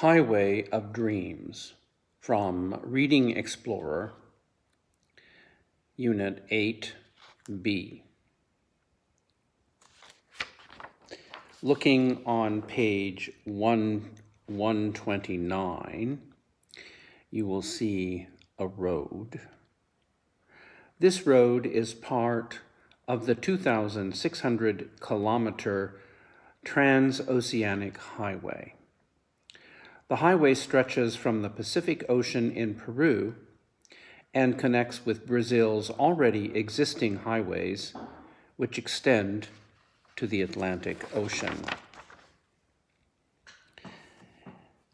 Highway of Dreams from Reading Explorer, Unit 8B. Looking on page 129, you will see a road. This road is part of the 2,600-kilometer Transoceanic Highway. The highway stretches from the Pacific Ocean in Peru and connects with Brazil's already existing highways, which extend to the Atlantic Ocean.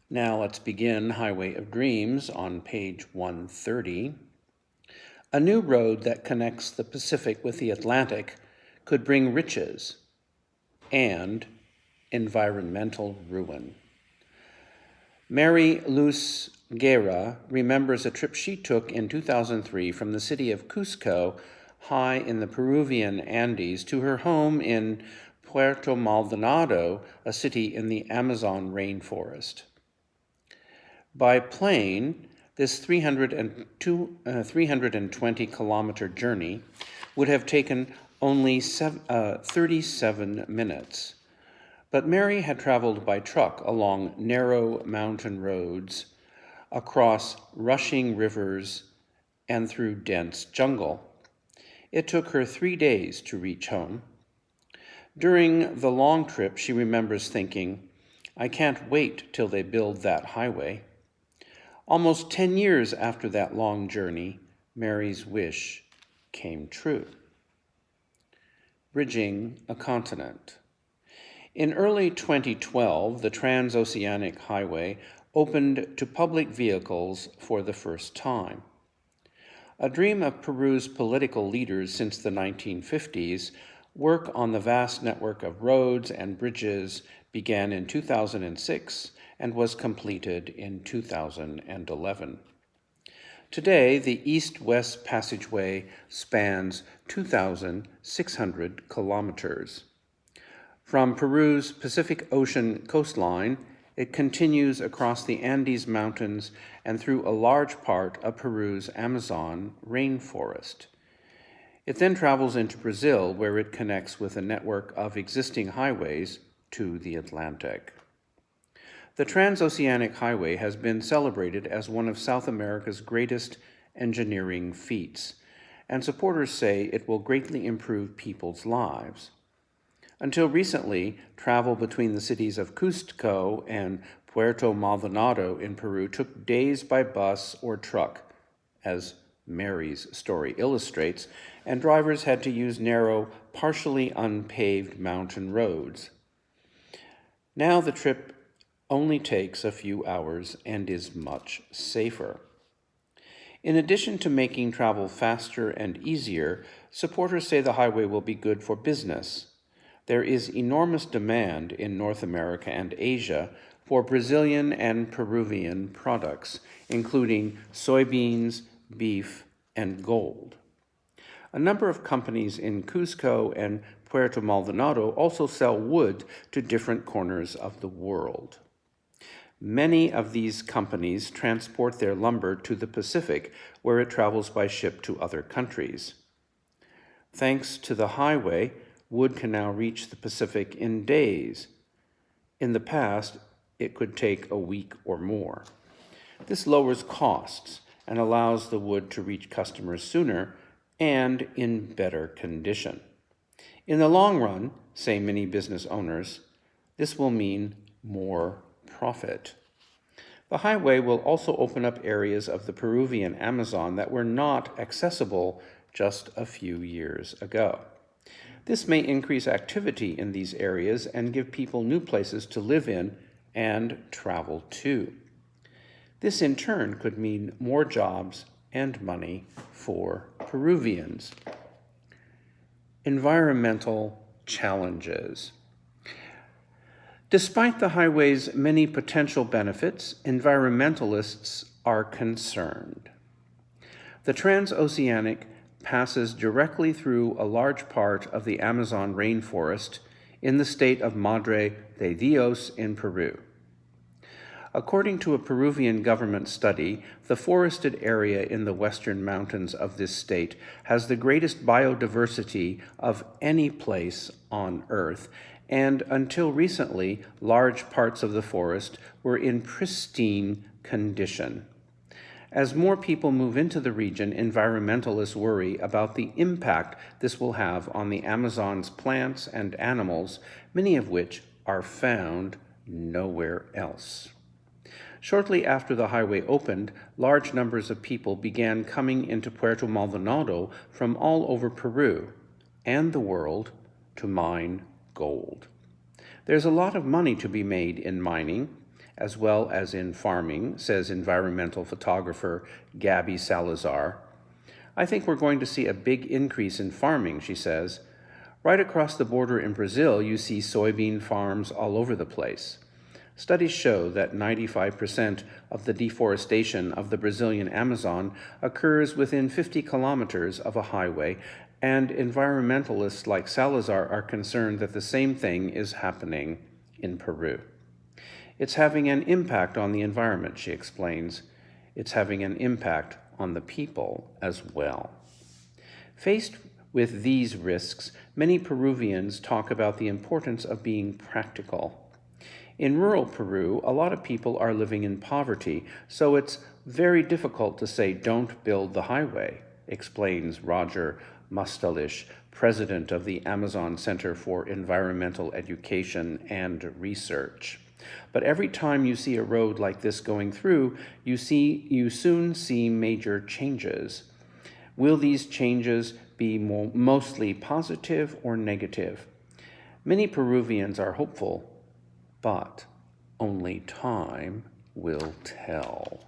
Now let's begin Highway of Dreams on page 130. A new road that connects the Pacific with the Atlantic could bring riches and environmental ruin. Mary Luz Guerra remembers a trip she took in 2003 from the city of Cusco, high in the Peruvian Andes, to her home in Puerto Maldonado, a city in the Amazon rainforest. By plane, this 320-kilometer journey would have taken only 37 minutes. But Mary had traveled by truck along narrow mountain roads, across rushing rivers, and through dense jungle. It took her 3 days to reach home. During the long trip, she remembers thinking, "I can't wait till they build that highway." Almost 10 years after that long journey, Mary's wish came true. Bridging a continent. In early 2012, the Transoceanic Highway opened to public vehicles for the first time. A dream of Peru's political leaders since the 1950s, work on the vast network of roads and bridges began in 2006 and was completed in 2011. Today, the East-West Passageway spans 2,600 kilometers. From Peru's Pacific Ocean coastline, it continues across the Andes Mountains and through a large part of Peru's Amazon rainforest. It then travels into Brazil, where it connects with a network of existing highways to the Atlantic. The Transoceanic Highway has been celebrated as one of South America's greatest engineering feats, and supporters say it will greatly improve people's lives. Until recently, travel between the cities of Cusco and Puerto Maldonado in Peru took days by bus or truck, as Mary's story illustrates, and drivers had to use narrow, partially unpaved mountain roads. Now the trip only takes a few hours and is much safer. In addition to making travel faster and easier, supporters say the highway will be good for business. There is enormous demand in North America and Asia for Brazilian and Peruvian products, including soybeans, beef, and gold. A number of companies in Cusco and Puerto Maldonado also sell wood to different corners of the world. Many of these companies transport their lumber to the Pacific, where it travels by ship to other countries. Thanks to the highway, wood can now reach the Pacific in days. In the past, it could take a week or more. This lowers costs and allows the wood to reach customers sooner and in better condition. In the long run, say many business owners, this will mean more profit. The highway will also open up areas of the Peruvian Amazon that were not accessible just a few years ago. This may increase activity in these areas and give people new places to live in and travel to. This in turn could mean more jobs and money for Peruvians. Environmental challenges. Despite the highway's many potential benefits, environmentalists are concerned. The Transoceanic passes directly through a large part of the Amazon rainforest in the state of Madre de Dios in Peru. According to a Peruvian government study, the forested area in the western mountains of this state has the greatest biodiversity of any place on Earth, and until recently, large parts of the forest were in pristine condition. As more people move into the region, environmentalists worry about the impact this will have on the Amazon's plants and animals, many of which are found nowhere else. Shortly after the highway opened, large numbers of people began coming into Puerto Maldonado from all over Peru and the world to mine gold. There's a lot of money to be made in mining, as well as in farming, says environmental photographer Gabby Salazar. I think we're going to see a big increase in farming, she says. Right across the border in Brazil, you see soybean farms all over the place. Studies show that 95% of the deforestation of the Brazilian Amazon occurs within 50 kilometers of a highway, and environmentalists like Salazar are concerned that the same thing is happening in Peru. It's having an impact on the environment, she explains. It's having an impact on the people as well. Faced with these risks, many Peruvians talk about the importance of being practical. In rural Peru, a lot of people are living in poverty, so it's very difficult to say don't build the highway, explains Roger Mustalish, president of the Amazon Center for Environmental Education and Research. But every time you see a road like this going through, you soon see major changes. Will these changes be mostly positive or negative? Many Peruvians are hopeful, but only time will tell.